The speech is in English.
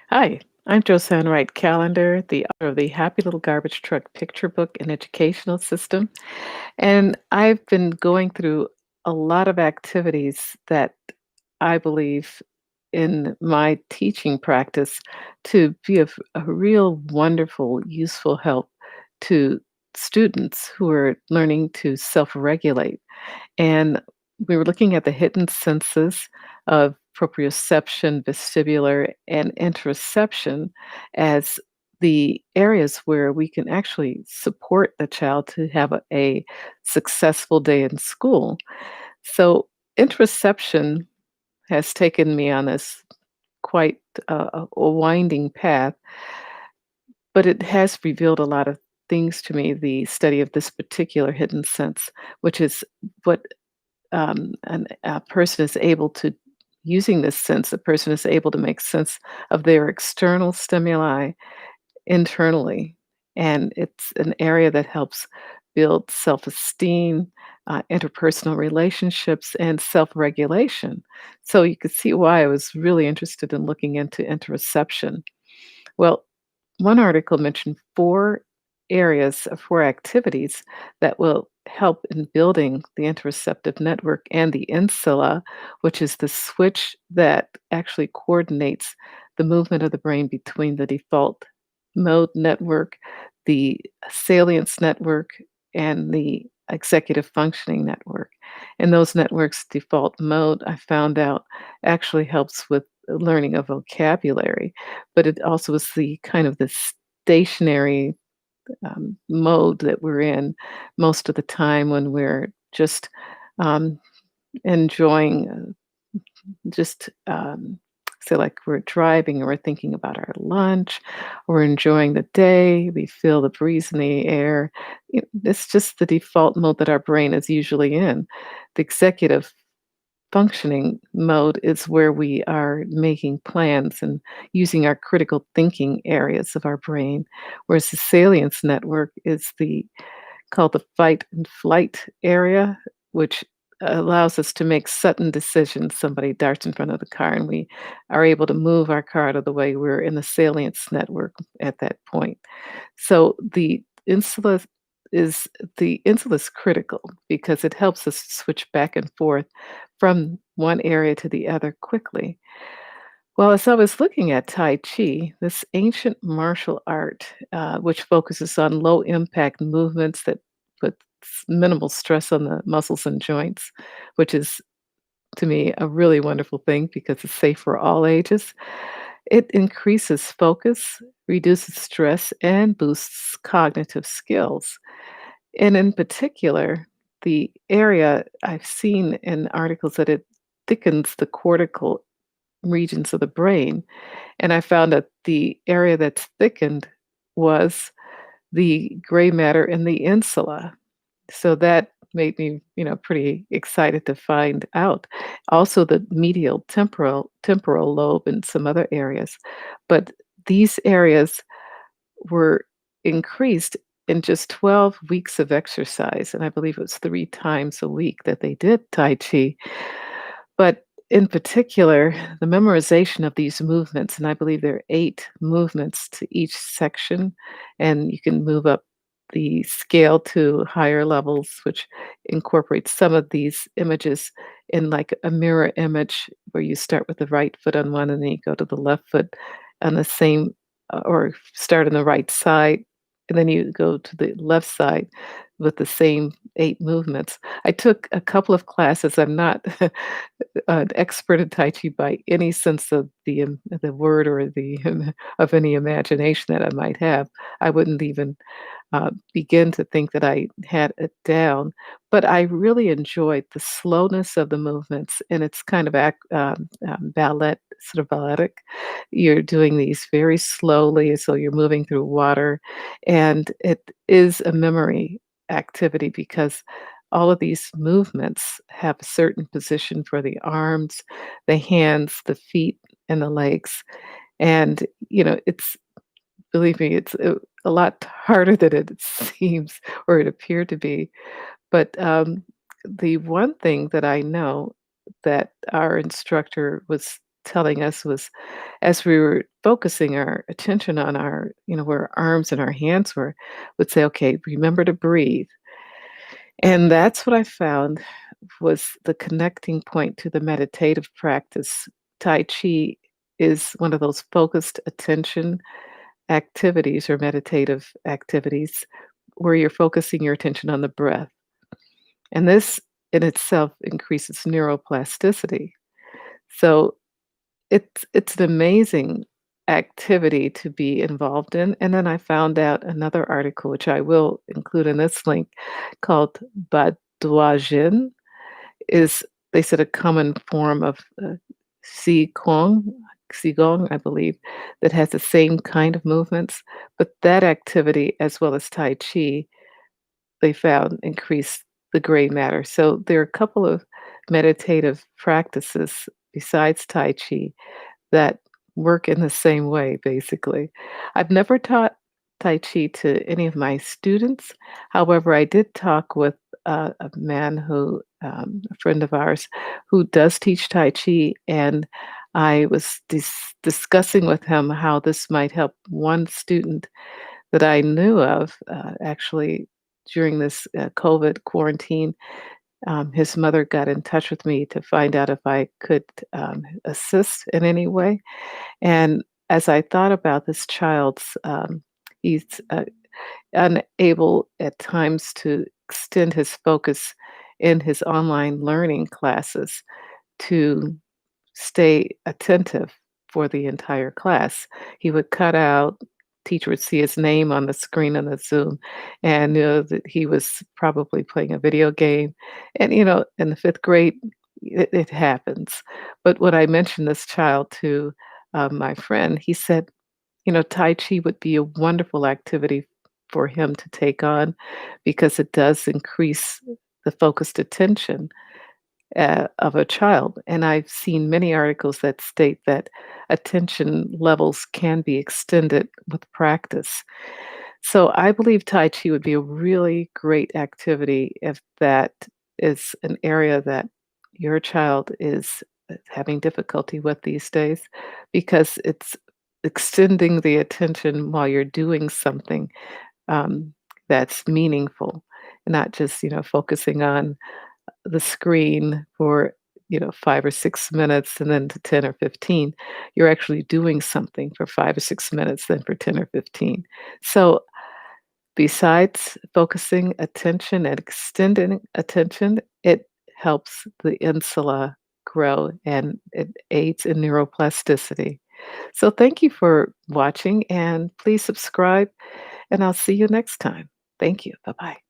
Hi, I'm Josanne Wright Callender, the author of the Happy Little Garbage Truck Picture Book and Educational System. And I've been going through a lot of activities that I believe in my teaching practice to be of a real wonderful, useful help to students who are learning to self regulate. And we were looking at the hidden senses of proprioception, vestibular, and interoception as the areas where we can actually support the child to have a successful day in school. So, interoception has taken me on this quite a winding path, but it has revealed a lot of things to me, the study of this particular hidden sense, which is what a person is able to using this sense, a person is able to make sense of their external stimuli internally. And it's an area that helps build self esteem, interpersonal relationships, and self regulation. So you could see why I was really interested in looking into interoception. Well, one article mentioned four areas of four activities that will help in building the interoceptive network and the insula, which is the switch that actually coordinates the movement of the brain between the default mode network, the salience network, and the executive functioning network. And those networks, default mode, I found out actually helps with learning of vocabulary, but it also is the kind of the stationary mode that we're in most of the time when we're just um, enjoying just say like we're driving or we're thinking about our lunch, we're enjoying the day, we feel the breeze in the air. It's just the default mode that our brain is usually in. The executive functioning mode is where we are making plans and using our critical thinking areas of our brain, whereas the salience network is the called the fight and flight area, which allows us to make sudden decisions. Somebody darts in front of the car, and we are able to move our car out of the way. We're in the salience network at that point. So is the insula is critical because it helps us switch back and forth from one area to the other quickly. Well, as I was looking at Tai Chi, this ancient martial art, which focuses on low impact movements that put minimal stress on the muscles and joints, which is to me a really wonderful thing because it's safe for all ages. It increases focus, reduces stress, and boosts cognitive skills. And in particular, the area I've seen in articles that it thickens the cortical regions of the brain. And I found that the area that's thickened was the gray matter in the insula. So that made me, pretty excited to find out. Also the medial temporal lobe and some other areas. But these areas were increased in just 12 weeks of exercise, and I believe it was 3 times a week that they did Tai Chi. But in particular, the memorization of these movements, and I believe there are 8 movements to each section, and you can move up the scale to higher levels, which incorporates some of these images in like a mirror image where you start with the right foot on one and then you go to the left foot on the same or start on the right side, and then you go to the left side with the same 8 movements. I took a couple of classes. I'm not an expert in Tai Chi by any sense of the word or the of any imagination that I might have. I wouldn't even begin to think that I had it down. But I really enjoyed the slowness of the movements, and it's kind of ballet, sort of balletic. You're doing these very slowly, so you're moving through water, and it is a memory activity because all of these movements have a certain position for the arms, the hands, the feet, and the legs. And, it's believe me, it's a lot harder than it seems or it appeared to be. But, the one thing that I know that our instructor was telling us was as we were focusing our attention on our, where our arms and our hands were, would say, okay, remember to breathe. And that's what I found was the connecting point to the meditative practice. Tai Chi is one of those focused attention activities or meditative activities where you're focusing your attention on the breath. And this in itself increases neuroplasticity. So it's an amazing activity to be involved in. And then I found out another article, which I will include in this link, called Baduajin, is they said a common form of Qigong, Qigong, I believe, that has the same kind of movements. But that activity, as well as Tai Chi, they found increased the gray matter. So there are a couple of meditative practices besides Tai Chi that work in the same way, basically. I've never taught Tai Chi to any of my students. However, I did talk with a man who, a friend of ours, who does teach Tai Chi, and I was discussing with him how this might help one student that I knew of, actually during this COVID quarantine. His mother got in touch with me to find out if I could assist in any way. And as I thought about this child's, he's unable at times to extend his focus in his online learning classes to stay attentive for the entire class. He would cut out, teacher would see his name on the screen on the Zoom and knew that he was probably playing a video game. And, in the fifth grade, it happens. But when I mentioned this child to my friend, he said, Tai Chi would be a wonderful activity for him to take on because it does increase the focused attention of a child. And I've seen many articles that state that attention levels can be extended with practice. So I believe Tai Chi would be a really great activity if that is an area that your child is having difficulty with these days, because it's extending the attention while you're doing something that's meaningful, not just, focusing on the screen for 5 or 6 minutes and then to 10 or 15. You're actually doing something for 5 or 6 minutes, then for 10 or 15. So besides focusing attention and extending attention, it helps the insula grow and it aids in neuroplasticity. So thank you for watching, and please subscribe, and I'll see you next time. Thank you. Bye bye.